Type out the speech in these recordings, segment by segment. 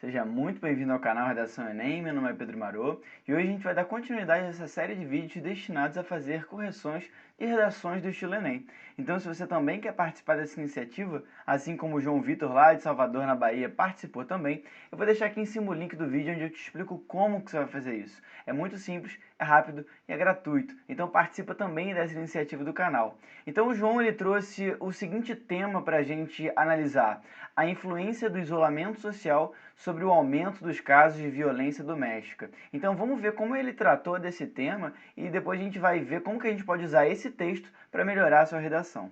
Seja muito bem-vindo ao canal Redação Enem, meu nome é Pedro Marô e hoje a gente vai dar continuidade a essa série de vídeos destinados a fazer correções e redações do estilo Enem. Então, se você também quer participar dessa iniciativa, assim como o João Vitor lá de Salvador, na Bahia, participou também, eu vou deixar aqui em cima o link do vídeo onde eu te explico como que você vai fazer isso. É muito simples, é rápido e é gratuito, então participa também dessa iniciativa do canal. Então o João ele trouxe o seguinte tema para a gente analisar: a influência do isolamento social sobre o aumento dos casos de violência doméstica. Então vamos ver como ele tratou desse tema e depois a gente vai ver como que a gente pode usar esse texto para melhorar a sua redação.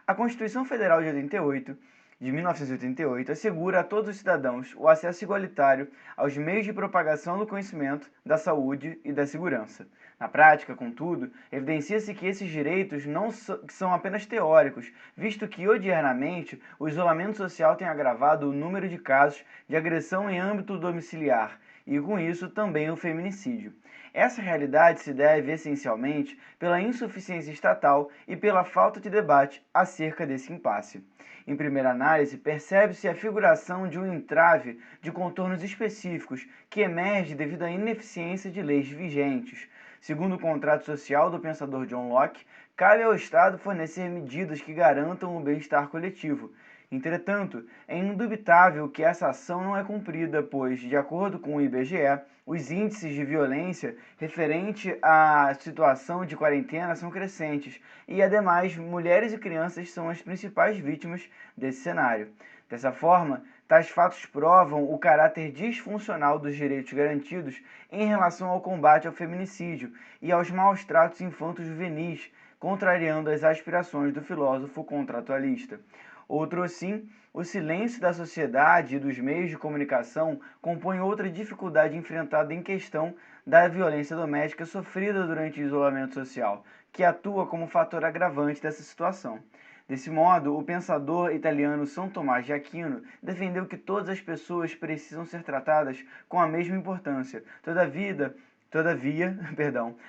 A Constituição Federal de 1988, assegura a todos os cidadãos o acesso igualitário aos meios de propagação do conhecimento, da saúde e da segurança. Na prática, contudo, evidencia-se que esses direitos não são apenas teóricos, visto que, odiernamente, o isolamento social tem agravado o número de casos de agressão em âmbito domiciliar e, com isso, também o feminicídio. Essa realidade se deve essencialmente pela insuficiência estatal e pela falta de debate acerca desse impasse. Em primeira análise, percebe-se a figuração de um entrave de contornos específicos que emerge devido à ineficiência de leis vigentes. Segundo o contrato social do pensador John Locke, cabe ao Estado fornecer medidas que garantam o bem-estar coletivo. Entretanto, é indubitável que essa ação não é cumprida, pois, de acordo com o IBGE, os índices de violência referente à situação de quarentena são crescentes e, ademais, mulheres e crianças são as principais vítimas desse cenário. Dessa forma, tais fatos provam o caráter disfuncional dos direitos garantidos em relação ao combate ao feminicídio e aos maus-tratos infanto-juvenis, contrariando as aspirações do filósofo contratualista. Outro sim, o silêncio da sociedade e dos meios de comunicação compõe outra dificuldade enfrentada em questão da violência doméstica sofrida durante o isolamento social, que atua como fator agravante dessa situação. Desse modo, o pensador italiano São Tomás de Aquino defendeu que todas as pessoas precisam ser tratadas com a mesma importância. Todavia,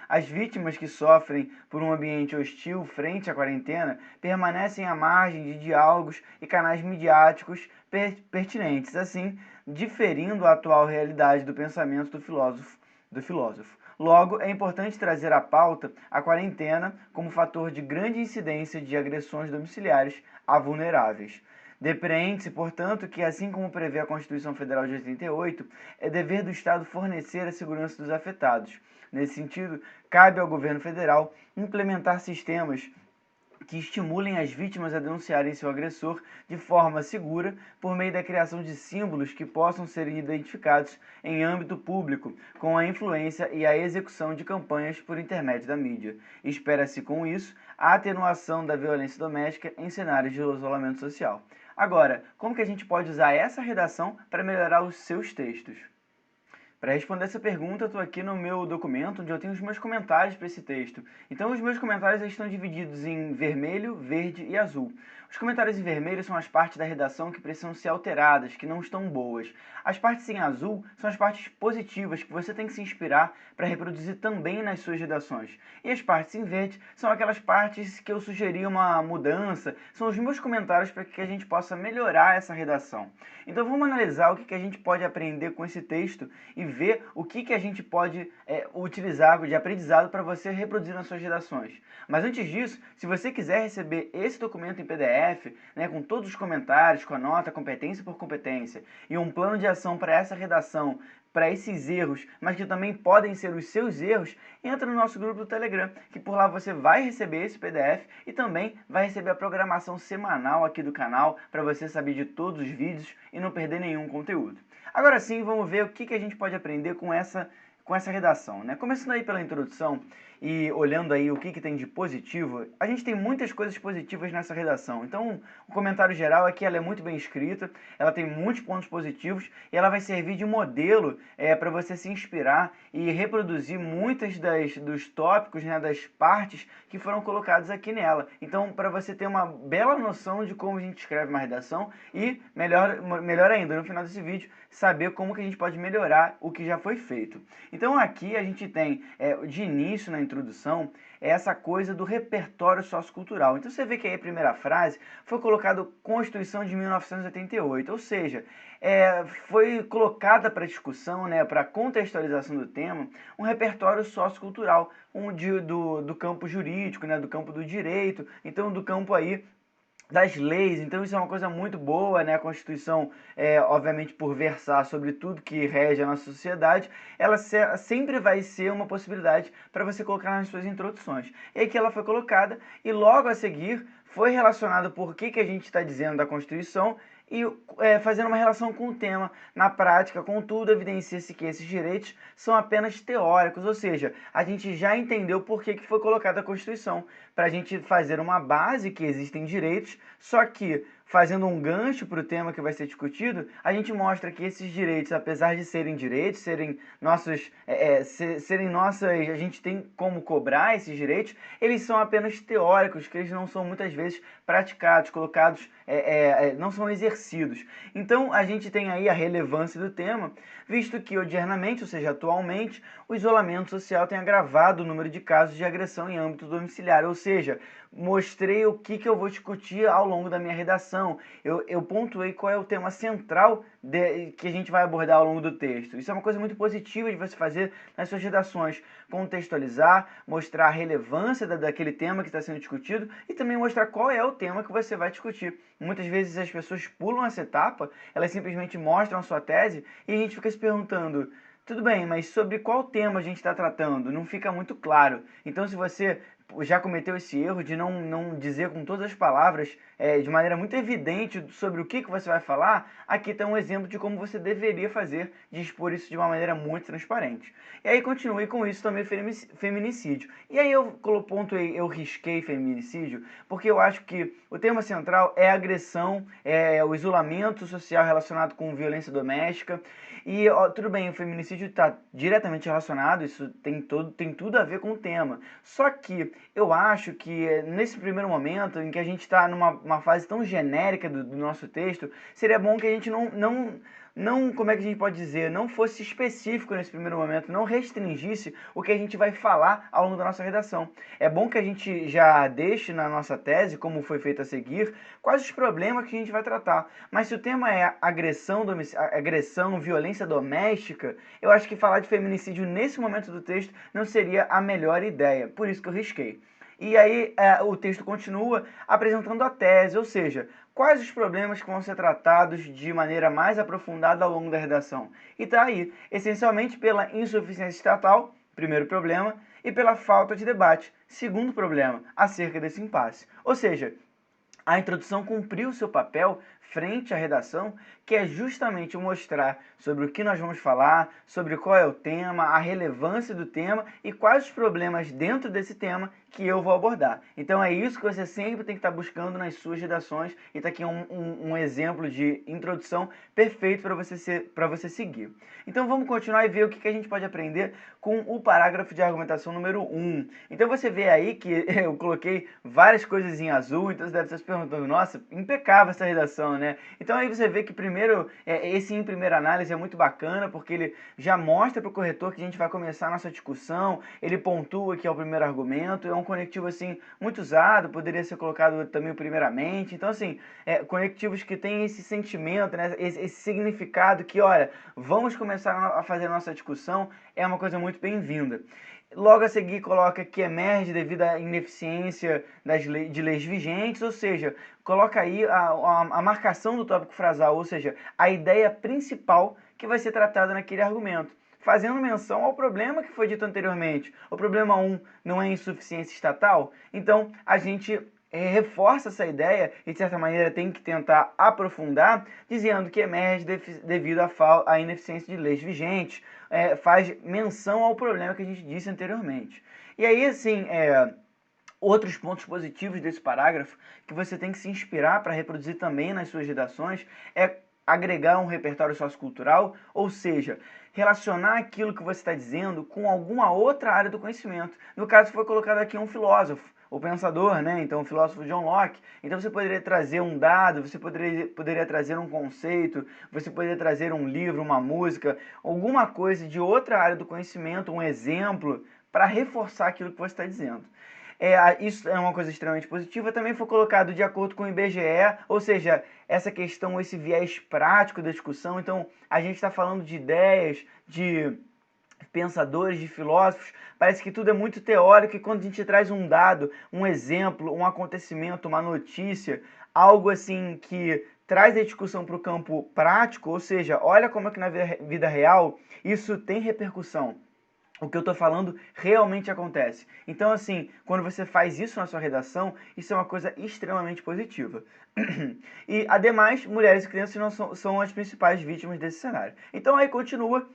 as vítimas que sofrem por um ambiente hostil frente à quarentena permanecem à margem de diálogos e canais midiáticos pertinentes, assim, diferindo a atual realidade do pensamento do filósofo. Logo, é importante trazer à pauta a quarentena como fator de grande incidência de agressões domiciliares a vulneráveis. Depreende-se, portanto, que, assim como prevê a Constituição Federal de 88, é dever do Estado fornecer a segurança dos afetados. Nesse sentido, cabe ao governo federal implementar sistemas que estimulem as vítimas a denunciarem seu agressor de forma segura por meio da criação de símbolos que possam ser identificados em âmbito público, com a influência e a execução de campanhas por intermédio da mídia. Espera-se com isso a atenuação da violência doméstica em cenários de isolamento social. Agora, como que a gente pode usar essa redação para melhorar os seus textos? Para responder essa pergunta, eu estou aqui no meu documento, onde eu tenho os meus comentários para esse texto. Então, os meus comentários estão divididos em vermelho, verde e azul. Os comentários em vermelho são as partes da redação que precisam ser alteradas, que não estão boas. As partes em azul são as partes positivas, que você tem que se inspirar para reproduzir também nas suas redações. E as partes em verde são aquelas partes que eu sugeri uma mudança, são os meus comentários para que a gente possa melhorar essa redação. Então, vamos analisar o que a gente pode aprender com esse texto e ver o que a gente pode utilizar de aprendizado para você reproduzir nas suas redações. Mas antes disso, se você quiser receber esse documento em PDF, né, com todos os comentários, com a nota, competência por competência, e um plano de ação para essa redação, para esses erros, mas que também podem ser os seus erros, entra no nosso grupo do Telegram, que por lá você vai receber esse PDF e também vai receber a programação semanal aqui do canal, para você saber de todos os vídeos e não perder nenhum conteúdo. Agora sim, vamos ver o que a gente pode aprender com essa redação, né? Começando aí pela introdução e olhando aí o que tem de positivo, a gente tem muitas coisas positivas nessa redação. Então, o comentário geral é que ela é muito bem escrita, ela tem muitos pontos positivos e ela vai servir de modelo para você se inspirar e reproduzir muitas dos tópicos, né, das partes que foram colocadas aqui nela. Então, para você ter uma bela noção de como a gente escreve uma redação e, melhor ainda, no final desse vídeo, saber como que a gente pode melhorar o que já foi feito. Então, aqui a gente tem, de início, na introdução, introdução é essa coisa do repertório sociocultural. Então você vê que aí a primeira frase foi colocada Constituição de 1988, ou seja, foi colocada para discussão, né, para contextualização do tema, um repertório sociocultural, do campo jurídico, né, do campo do direito, então do campo aí das leis. Então isso é uma coisa muito boa, né? A Constituição, obviamente, por versar sobre tudo que rege a nossa sociedade, ela sempre vai ser uma possibilidade para você colocar nas suas introduções. E aqui ela foi colocada e logo a seguir foi relacionado por que a gente está dizendo da Constituição e fazendo uma relação com o tema. Na prática, contudo, evidencia-se que esses direitos são apenas teóricos, ou seja, a gente já entendeu por que foi colocada a Constituição, para a gente fazer uma base que existem direitos, só que fazendo um gancho para o tema que vai ser discutido, a gente mostra que esses direitos, apesar de serem direitos, serem nossos, a gente tem como cobrar esses direitos, eles são apenas teóricos, que eles não são muitas vezes praticados, colocados, não são exercidos. Então a gente tem aí a relevância do tema, visto que odiernamente, ou seja, atualmente, o isolamento social tem agravado o número de casos de agressão em âmbito domiciliar, ou seja, mostrei o que eu vou discutir ao longo da minha redação. Eu pontuei qual é o tema central que a gente vai abordar ao longo do texto. Isso é uma coisa muito positiva de você fazer nas suas redações. Contextualizar, mostrar a relevância daquele tema que está sendo discutido e também mostrar qual é o tema que você vai discutir. Muitas vezes as pessoas pulam essa etapa, elas simplesmente mostram a sua tese e a gente fica se perguntando: tudo bem, mas sobre qual tema a gente está tratando? Não fica muito claro. Então, se você já cometeu esse erro de não dizer com todas as palavras, de maneira muito evidente sobre o que você vai falar, aqui está um exemplo de como você deveria fazer, de expor isso de uma maneira muito transparente. E aí continue com isso também feminicídio. E aí eu risquei feminicídio, porque eu acho que o tema central é a agressão, o isolamento social relacionado com violência doméstica. E tudo bem, o feminicídio está diretamente relacionado, isso tem tudo a ver com o tema. Só que eu acho que nesse primeiro momento, em que a gente está numa fase tão genérica do nosso texto, seria bom que a gente como é que a gente pode dizer, não fosse específico nesse primeiro momento, não restringisse o que a gente vai falar ao longo da nossa redação. É bom que a gente já deixe na nossa tese, como foi feito a seguir, quais os problemas que a gente vai tratar. Mas se o tema é agressão, violência doméstica, eu acho que falar de feminicídio nesse momento do texto não seria a melhor ideia. Por isso que eu risquei. E aí o texto continua apresentando a tese, ou seja, quais os problemas que vão ser tratados de maneira mais aprofundada ao longo da redação. E está aí, essencialmente pela insuficiência estatal, primeiro problema, e pela falta de debate, segundo problema, acerca desse impasse. Ou seja, a introdução cumpriu o seu papel frente à redação, que é justamente mostrar sobre o que nós vamos falar, sobre qual é o tema, a relevância do tema e quais os problemas dentro desse tema que eu vou abordar. Então é isso que você sempre tem que estar buscando nas suas redações, e está aqui um exemplo de introdução perfeito para você seguir. Então vamos continuar e ver o que a gente pode aprender com o parágrafo de argumentação número 1. Então você vê aí que eu coloquei várias coisas em azul, então você deve estar se perguntando: nossa, impecável essa redação, né? Então aí você vê que primeiro, esse em primeira análise é muito bacana, porque ele já mostra para o corretor que a gente vai começar a nossa discussão, ele pontua que é o primeiro argumento, é um conectivo assim muito usado, poderia ser colocado também primeiramente. Então assim, conectivos que têm esse sentimento, né, esse significado que, olha, vamos começar a fazer a nossa discussão, é uma coisa muito bem-vinda. Logo a seguir coloca que emerge devido à ineficiência de leis vigentes, ou seja, coloca aí a marcação do tópico frasal, ou seja, a ideia principal que vai ser tratada naquele argumento, fazendo menção ao problema que foi dito anteriormente. O problema 1 não é insuficiência estatal? Então a gente reforça essa ideia e, de certa maneira, tem que tentar aprofundar, dizendo que emerge devido à ineficiência de leis vigentes, faz menção ao problema que a gente disse anteriormente. E aí, assim, outros pontos positivos desse parágrafo que você tem que se inspirar para reproduzir também nas suas redações é agregar um repertório sociocultural, ou seja, relacionar aquilo que você está dizendo com alguma outra área do conhecimento. No caso, foi colocado aqui um filósofo, o pensador, né? Então, o filósofo John Locke. Então, você poderia trazer um dado, você poderia trazer um conceito, você poderia trazer um livro, uma música, alguma coisa de outra área do conhecimento, um exemplo, para reforçar aquilo que você está dizendo. Isso é uma coisa extremamente positiva. Também foi colocado de acordo com o IBGE, ou seja, essa questão, esse viés prático da discussão. Então, a gente está falando de ideias, de pensadores, de filósofos, parece que tudo é muito teórico e quando a gente traz um dado, um exemplo, um acontecimento, uma notícia, algo assim que traz a discussão para o campo prático, ou seja, olha como é que na vida real isso tem repercussão. O que eu estou falando realmente acontece. Então, assim, quando você faz isso na sua redação, isso é uma coisa extremamente positiva. E, ademais, mulheres e crianças não são as principais vítimas desse cenário. Então, aí continua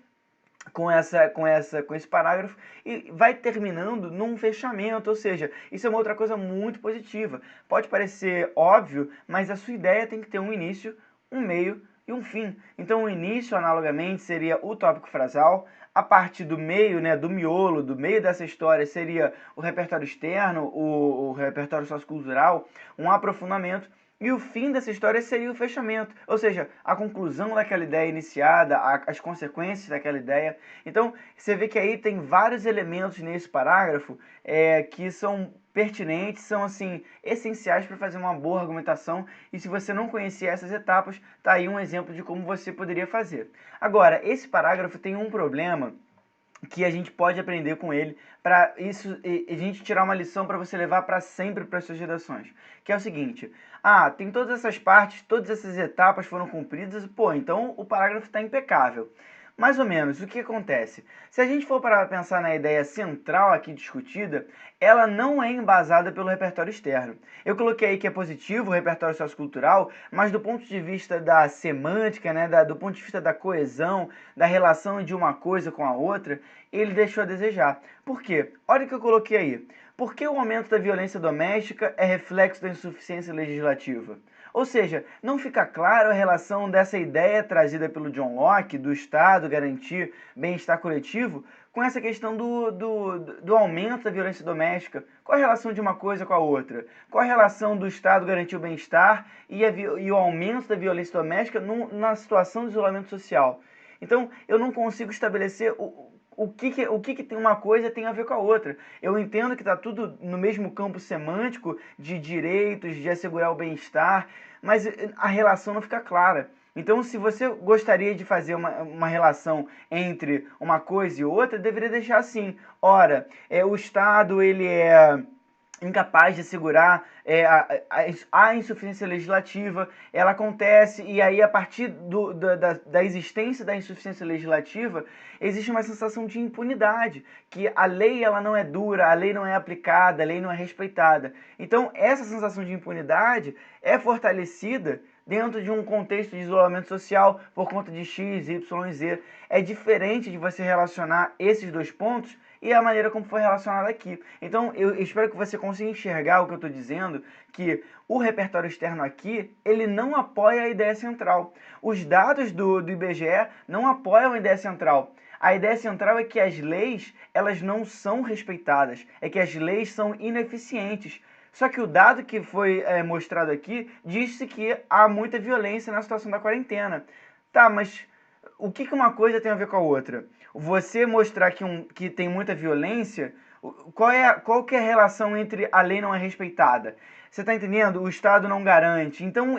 com esse parágrafo e vai terminando num fechamento, ou seja, isso é uma outra coisa muito positiva. Pode parecer óbvio, mas a sua ideia tem que ter um início, um meio e um fim. Então o início, analogamente, seria o tópico frasal, a parte do meio, né, do miolo, do meio dessa história seria o repertório externo, o repertório sociocultural, um aprofundamento. E o fim dessa história seria o fechamento, ou seja, a conclusão daquela ideia iniciada, as consequências daquela ideia. Então, você vê que aí tem vários elementos nesse parágrafo que são pertinentes, são assim essenciais para fazer uma boa argumentação. E se você não conhecia essas etapas, tá aí um exemplo de como você poderia fazer. Agora, esse parágrafo tem um problema que a gente pode aprender com ele para isso e a gente tirar uma lição para você levar para sempre para as suas redações, que é o seguinte: tem todas essas partes, todas essas etapas foram cumpridas, pô, então o parágrafo está impecável. Mais ou menos, o que acontece? Se a gente for para pensar na ideia central aqui discutida, ela não é embasada pelo repertório externo. Eu coloquei aí que é positivo o repertório sociocultural, mas do ponto de vista da semântica, né, do ponto de vista da coesão, da relação de uma coisa com a outra, ele deixou a desejar. Por quê? Olha o que eu coloquei aí. Por que o aumento da violência doméstica é reflexo da insuficiência legislativa? Ou seja, não fica claro a relação dessa ideia trazida pelo John Locke, do Estado garantir bem-estar coletivo, com essa questão do aumento da violência doméstica. Qual a relação de uma coisa com a outra? Qual a relação do Estado garantir o bem-estar e o aumento da violência doméstica na situação de isolamento social? Então, eu não consigo estabelecer o que tem uma coisa tem a ver com a outra. Eu entendo que está tudo no mesmo campo semântico de direitos, de assegurar o bem-estar, mas a relação não fica clara. Então, se você gostaria de fazer uma relação entre uma coisa e outra, deveria deixar assim. Ora, o Estado ele é incapaz de assegurar a insuficiência legislativa, ela acontece e aí a partir da existência da insuficiência legislativa existe uma sensação de impunidade, que a lei ela não é dura, a lei não é aplicada, a lei não é respeitada. Então essa sensação de impunidade é fortalecida dentro de um contexto de isolamento social por conta de X, Y, Z. É diferente de você relacionar esses dois pontos e a maneira como foi relacionado aqui. Então, eu espero que você consiga enxergar o que eu estou dizendo, que o repertório externo aqui, ele não apoia a ideia central. Os dados do IBGE não apoiam a ideia central. A ideia central é que as leis, elas não são respeitadas, é que as leis são ineficientes. Só que o dado que foi mostrado aqui disse que há muita violência na situação da quarentena. Tá, mas o que uma coisa tem a ver com a outra? Você mostrar que tem muita violência, qual que é a relação entre a lei não é respeitada? Você está entendendo? O Estado não garante. Então,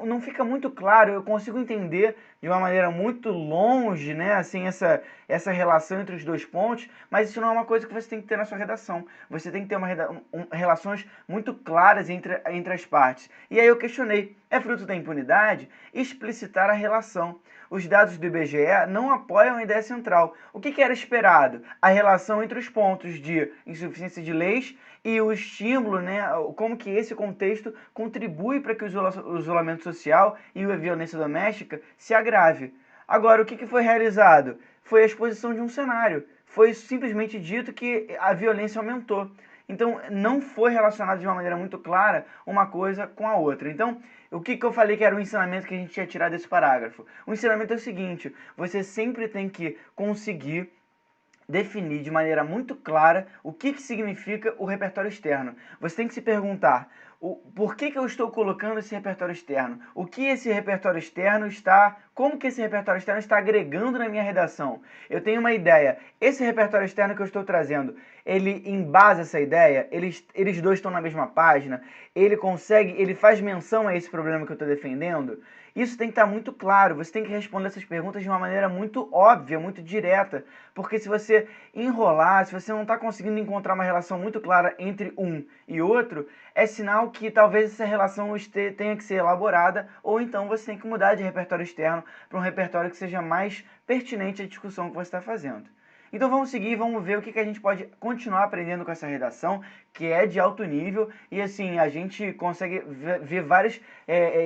não fica muito claro. Eu consigo entender de uma maneira muito longe, né, assim, essa relação entre os dois pontos, mas isso não é uma coisa que você tem que ter na sua redação. Você tem que ter relações muito claras entre as partes. E aí eu questionei, é fruto da impunidade explicitar a relação. Os dados do IBGE não apoiam a ideia central. O que era esperado? A relação entre os pontos de insuficiência de leis e o estímulo, né, como que esse contexto contribui para que o isolamento social e a violência doméstica se agrave. Agora, o que foi realizado? Foi a exposição de um cenário. Foi simplesmente dito que a violência aumentou. Então, não foi relacionado de uma maneira muito clara uma coisa com a outra. Então, o que eu falei que era o ensinamento que a gente ia tirar desse parágrafo? O ensinamento é o seguinte: você sempre tem que conseguir definir de maneira muito clara o que significa o repertório externo. Você tem que se perguntar, por que eu estou colocando esse repertório externo? O que esse repertório externo está como que esse repertório externo está agregando na minha redação. Eu tenho uma ideia, esse repertório externo que eu estou trazendo, ele embasa essa ideia, eles dois estão na mesma página, ele faz menção a esse problema que eu estou defendendo. Isso tem que estar muito claro, você tem que responder essas perguntas de uma maneira muito óbvia, muito direta, porque se você enrolar, se você não está conseguindo encontrar uma relação muito clara entre um e outro, é sinal que talvez essa relação tenha que ser elaborada, ou então você tem que mudar de repertório externo para um repertório que seja mais pertinente à discussão que você está fazendo. Então vamos seguir, vamos ver o que a gente pode continuar aprendendo com essa redação, que é de alto nível, e assim, a gente consegue ver várias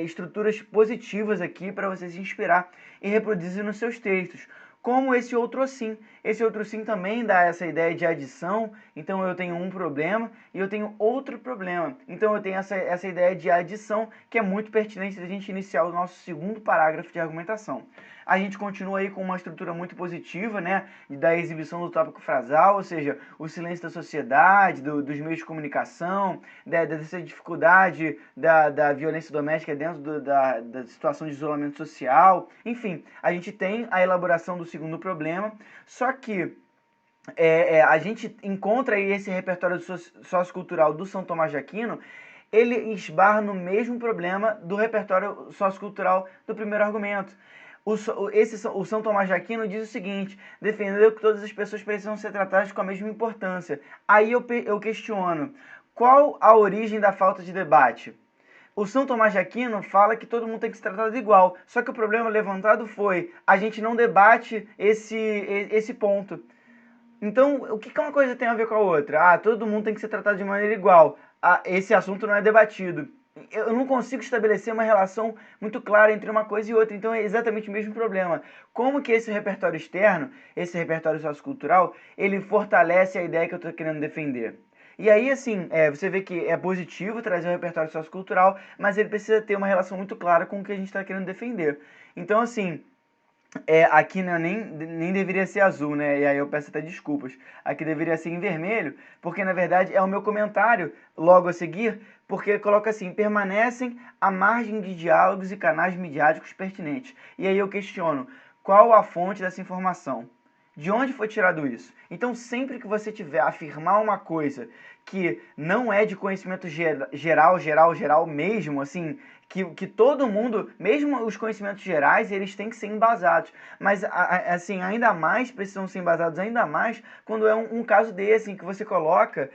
estruturas positivas aqui para você se inspirar e reproduzir nos seus textos. Como esse outro sim. Esse outro sim também dá essa ideia de adição, então eu tenho um problema e eu tenho outro problema. Então eu tenho essa ideia de adição que é muito pertinente da gente iniciar o nosso segundo parágrafo de argumentação. A gente continua aí com uma estrutura muito positiva, né, da exibição do tópico frasal, ou seja, o silêncio da sociedade, dos meios de comunicação, dessa dificuldade da violência doméstica dentro da situação de isolamento social. Enfim, a gente tem a elaboração do segundo problema, só que a gente encontra aí esse repertório sociocultural do São Tomás de Aquino, ele esbarra no mesmo problema do repertório sociocultural do primeiro argumento. O São Tomás de Aquino diz o seguinte: defendeu que todas as pessoas precisam ser tratadas com a mesma importância. Aí eu questiono, qual a origem da falta de debate? O São Tomás de Aquino fala que todo mundo tem que ser tratado igual, só que o problema levantado foi, a gente não debate esse ponto. Então, o que uma coisa tem a ver com a outra? Ah, todo mundo tem que ser tratado de maneira igual. Ah, esse assunto não é debatido. Eu não consigo estabelecer uma relação muito clara entre uma coisa e outra, então é exatamente o mesmo problema. Como que esse repertório externo, esse repertório sociocultural, ele fortalece a ideia que eu estou querendo defender? E aí, assim, você vê que é positivo trazer o repertório sociocultural, mas ele precisa ter uma relação muito clara com o que a gente está querendo defender. Então, assim, aqui não, nem deveria ser azul, né? E aí eu peço até desculpas. Aqui deveria ser em vermelho, porque na verdade é o meu comentário logo a seguir, porque coloca assim: permanecem à margem de diálogos e canais midiáticos pertinentes. E aí eu questiono, qual a fonte dessa informação? De onde foi tirado isso? Então, sempre que você tiver a afirmar uma coisa que não é de conhecimento geral mesmo, assim, que todo mundo, mesmo os conhecimentos gerais, eles têm que ser embasados. Mas, assim, ainda mais, precisam ser embasados ainda mais quando é um caso desse, em que você coloca,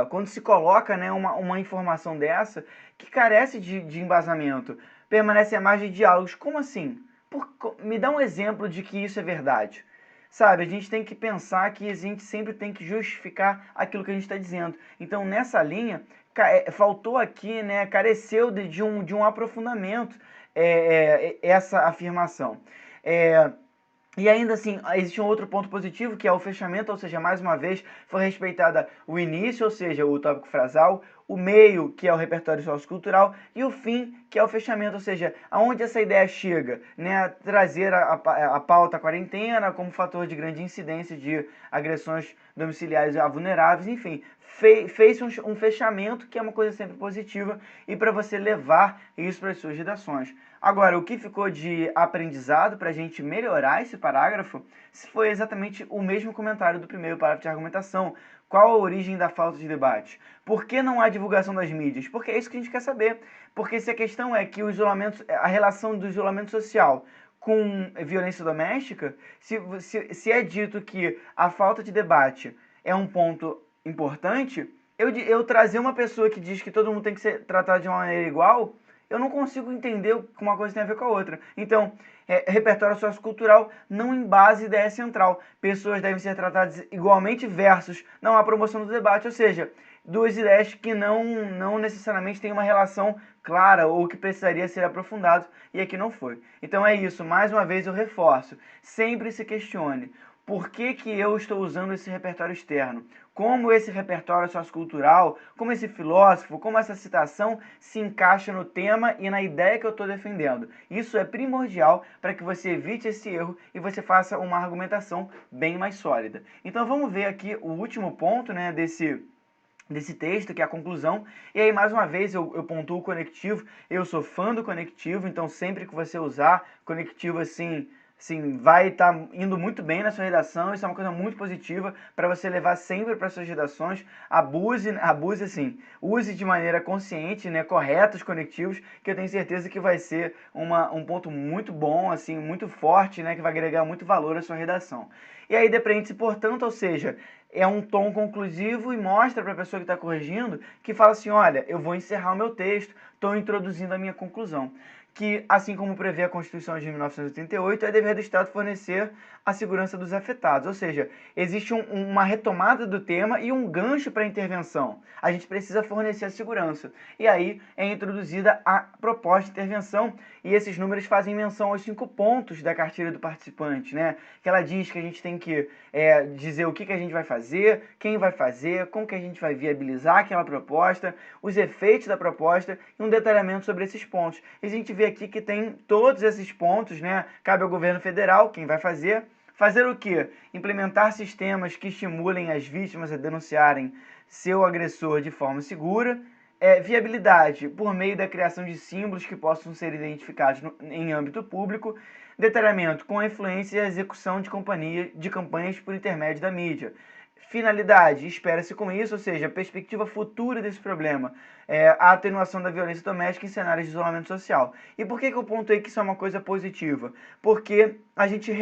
quando se coloca, né, uma informação dessa que carece de embasamento. Permanece à margem de diálogos. Como assim? Me dá um exemplo de que isso é verdade. Sabe, a gente tem que pensar que a gente sempre tem que justificar aquilo que a gente está dizendo. Então, nessa linha, faltou aqui, né, careceu de um aprofundamento essa afirmação. E ainda assim, existe um outro ponto positivo, que é o fechamento, ou seja, mais uma vez, foi respeitada o início, ou seja, o tópico frasal, o meio, que é o repertório sociocultural, e o fim, que é o fechamento, ou seja, aonde essa ideia chega, né, trazer a pauta quarentena como fator de grande incidência de agressões domiciliares a vulneráveis, enfim, fez um fechamento, que é uma coisa sempre positiva, e para você levar isso para as suas redações. Agora, o que ficou de aprendizado para a gente melhorar esse parágrafo foi exatamente o mesmo comentário do primeiro parágrafo de argumentação. Qual a origem da falta de debate? Por que não há divulgação das mídias? Porque é isso que a gente quer saber. Porque se a questão é que a relação do isolamento social com violência doméstica, se é dito que a falta de debate é um ponto importante, eu trazer uma pessoa que diz que todo mundo tem que ser tratado de uma maneira igual, eu não consigo entender o que uma coisa tem a ver com a outra. Então, repertório sociocultural não embasa ideia central. Pessoas devem ser tratadas igualmente versus não há promoção do debate, ou seja, duas ideias que não necessariamente têm uma relação clara ou que precisaria ser aprofundado, e aqui não foi. Então é isso, mais uma vez eu reforço, sempre se questione. Por que eu estou usando esse repertório externo? Como esse repertório sociocultural, como esse filósofo, como essa citação se encaixa no tema e na ideia que eu estou defendendo. Isso é primordial para que você evite esse erro e você faça uma argumentação bem mais sólida. Então vamos ver aqui o último ponto, né, desse texto, que é a conclusão. E aí, mais uma vez, eu pontuo o conectivo. Eu sou fã do conectivo, então sempre que você usar conectivo assim, vai estar indo muito bem na sua redação. Isso é uma coisa muito positiva para você levar sempre para suas redações. Abuse assim, use de maneira consciente, né, correta os conectivos, que eu tenho certeza que vai ser um ponto muito bom, assim, muito forte, né, que vai agregar muito valor à sua redação. E aí depende-se, portanto, ou seja, é um tom conclusivo e mostra para a pessoa que está corrigindo que fala assim, olha, eu vou encerrar o meu texto, estou introduzindo a minha conclusão. Que, assim como prevê a Constituição de 1988, é dever do Estado fornecer a segurança dos afetados. Ou seja, existe uma retomada do tema e um gancho para a intervenção. A gente precisa fornecer a segurança. E aí é introduzida a proposta de intervenção e esses números fazem menção aos 5 pontos da cartilha do participante, né? Que ela diz que a gente tem que dizer o que a gente vai fazer, quem vai fazer, como que a gente vai viabilizar aquela proposta, os efeitos da proposta e um detalhamento sobre esses pontos. E a gente vê aqui que tem todos esses pontos, né? Cabe ao governo federal, quem vai fazer. Fazer o quê? Implementar sistemas que estimulem as vítimas a denunciarem seu agressor de forma segura. Viabilidade, por meio da criação de símbolos que possam ser identificados em âmbito público. Detalhamento, com a influência e a execução de campanhas por intermédio da mídia. Finalidade, espera-se com isso, ou seja, a perspectiva futura desse problema, a atenuação da violência doméstica em cenários de isolamento social. E por que eu pontuei que isso é uma coisa positiva? Porque a gente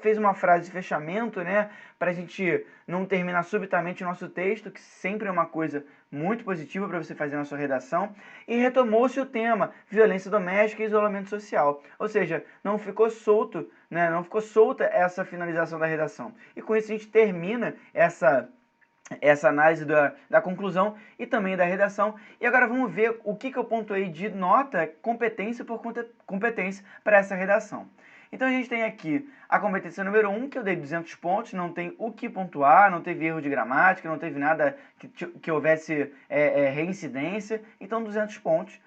fez uma frase de fechamento, né, para a gente não terminar subitamente o nosso texto, que sempre é uma coisa muito positiva para você fazer na sua redação, e retomou-se o tema violência doméstica e isolamento social. Ou seja, não ficou solto, né, não ficou solta essa finalização da redação. E com isso a gente termina essa análise da conclusão e também da redação. E agora vamos ver o que eu pontuei de nota, competência por competência para essa redação. Então a gente tem aqui a competência número 1, que eu dei 200 pontos, não tem o que pontuar, não teve erro de gramática, não teve nada que houvesse reincidência, então 200 pontos.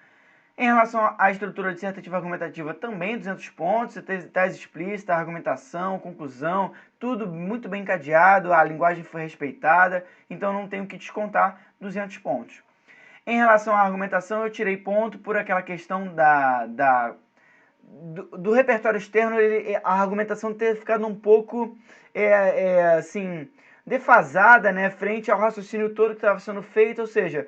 Em relação à estrutura dissertativa argumentativa, também 200 pontos, tese explícita, argumentação, conclusão, tudo muito bem encadeado, a linguagem foi respeitada, então não tenho que descontar 200 pontos. Em relação à argumentação, eu tirei ponto por aquela questão do repertório externo, a argumentação ter ficado um pouco, assim, defasada, né, frente ao raciocínio todo que estava sendo feito, ou seja,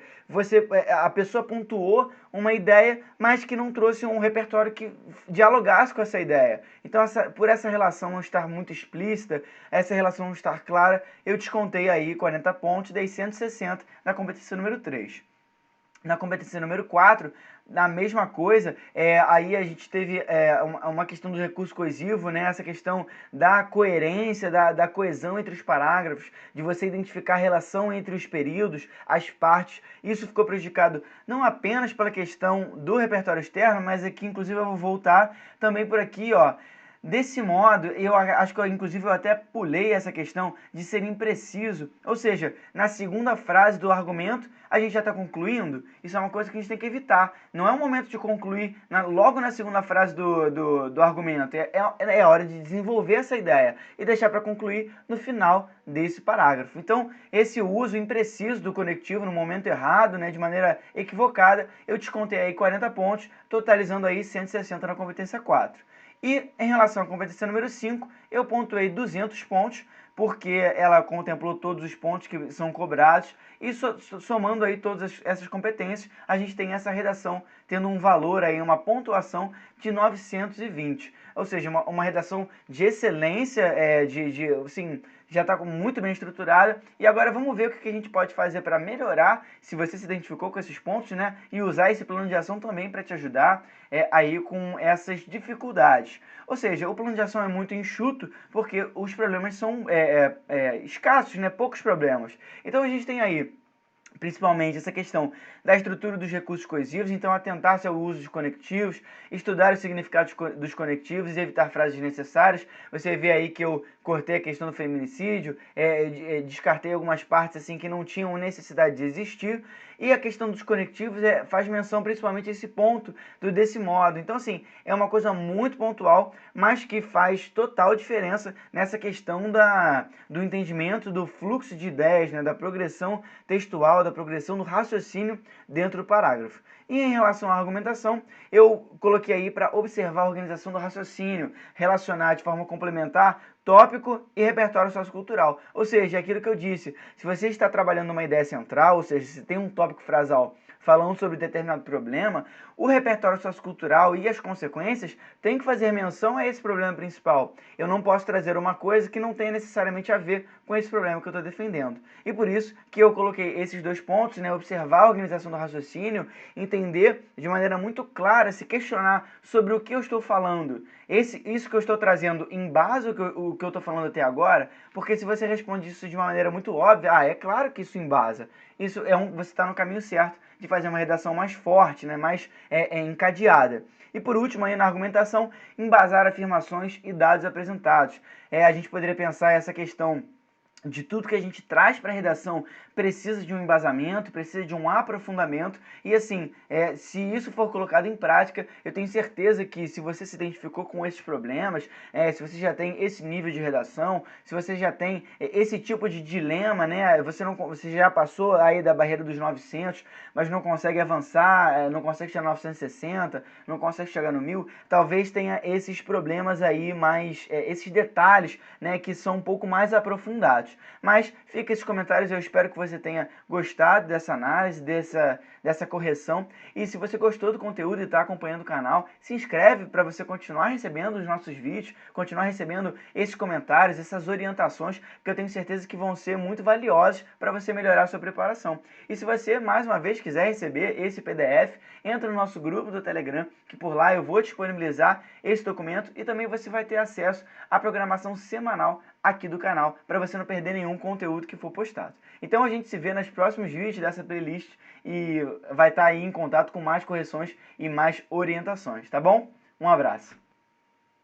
a pessoa pontuou uma ideia, mas que não trouxe um repertório que dialogasse com essa ideia. Então, por essa relação não estar muito explícita, essa relação não estar clara, eu descontei aí 40 pontos, dei 160 na competência número 3. Na competência número 4, na mesma coisa, aí a gente teve uma questão do recurso coesivo, né? Essa questão da coerência, da coesão entre os parágrafos, de você identificar a relação entre os períodos, as partes. Isso ficou prejudicado não apenas pela questão do repertório externo, mas aqui, inclusive, eu vou voltar também por aqui, ó. Desse modo, eu acho que inclusive eu até pulei essa questão de ser impreciso, ou seja, na segunda frase do argumento a gente já está concluindo. Isso é uma coisa que a gente tem que evitar. Não é o momento de concluir logo na segunda frase do argumento, é hora de desenvolver essa ideia e deixar para concluir no final desse parágrafo. Então, esse uso impreciso do conectivo no momento errado, né, de maneira equivocada, eu descontei aí 40 pontos, totalizando aí 160 na competência 4. E em relação à competência número 5, eu pontuei 200 pontos, porque ela contemplou todos os pontos que são cobrados, e somando aí todas essas competências, a gente tem essa redação tendo um valor aí, uma pontuação de 920. Ou seja, uma redação de excelência, assim, já está muito bem estruturada. E agora vamos ver o que a gente pode fazer para melhorar, se você se identificou com esses pontos, né? E usar esse plano de ação também para te ajudar aí com essas dificuldades. Ou seja, o plano de ação é muito enxuto porque os problemas são escassos, né? Poucos problemas. Então a gente tem aí principalmente essa questão da estrutura dos recursos coesivos, então atentar-se ao uso de conectivos, estudar os significados dos conectivos e evitar frases desnecessárias. Você vê aí que eu cortei a questão do feminicídio, descartei algumas partes assim que não tinham necessidade de existir. E a questão dos conectivos faz menção principalmente a esse ponto desse modo. Então, assim, é uma coisa muito pontual, mas que faz total diferença nessa questão do entendimento do fluxo de ideias, né, da progressão textual, da progressão do raciocínio dentro do parágrafo. E em relação à argumentação, eu coloquei aí para observar a organização do raciocínio, relacionar de forma complementar tópico e repertório sociocultural. Ou seja, aquilo que eu disse, se você está trabalhando uma ideia central, ou seja, se tem um tópico frasal falando sobre determinado problema, o repertório sociocultural e as consequências têm que fazer menção a esse problema principal. Eu não posso trazer uma coisa que não tenha necessariamente a ver com esse problema que eu estou defendendo. E por isso que eu coloquei esses dois pontos, né, observar a organização do raciocínio, entender de maneira muito clara, se questionar sobre o que eu estou falando. Isso que eu estou trazendo embasa o que eu estou falando até agora, porque se você responde isso de uma maneira muito óbvia, é claro que isso embasa. Você está no caminho certo de fazer uma redação mais forte, né, mais encadeada. E por último, aí na argumentação, embasar afirmações e dados apresentados. A gente poderia pensar essa questão de tudo que a gente traz para a redação precisa de um embasamento, precisa de um aprofundamento, e assim, se isso for colocado em prática, eu tenho certeza que se você se identificou com esses problemas, se você já tem esse nível de redação, se você já tem esse tipo de dilema, né, você já passou aí da barreira dos 900, mas não consegue avançar, não consegue chegar a 960, não consegue chegar no 1000, talvez tenha esses problemas aí mais, esses detalhes, né, que são um pouco mais aprofundados. Mas fica esses comentários, eu espero que você tenha gostado dessa análise, dessa correção. E se você gostou do conteúdo e está acompanhando o canal, se inscreve para você continuar recebendo os nossos vídeos, continuar recebendo esses comentários, essas orientações, que eu tenho certeza que vão ser muito valiosas para você melhorar a sua preparação. E se você, mais uma vez, quiser receber esse PDF, entra no nosso grupo do Telegram, que por lá eu vou disponibilizar esse documento e também você vai ter acesso à programação semanal aqui do canal, para você não perder nenhum conteúdo que for postado. Então a gente se vê nos próximos vídeos dessa playlist e vai estar aí em contato com mais correções e mais orientações, tá bom? Um abraço!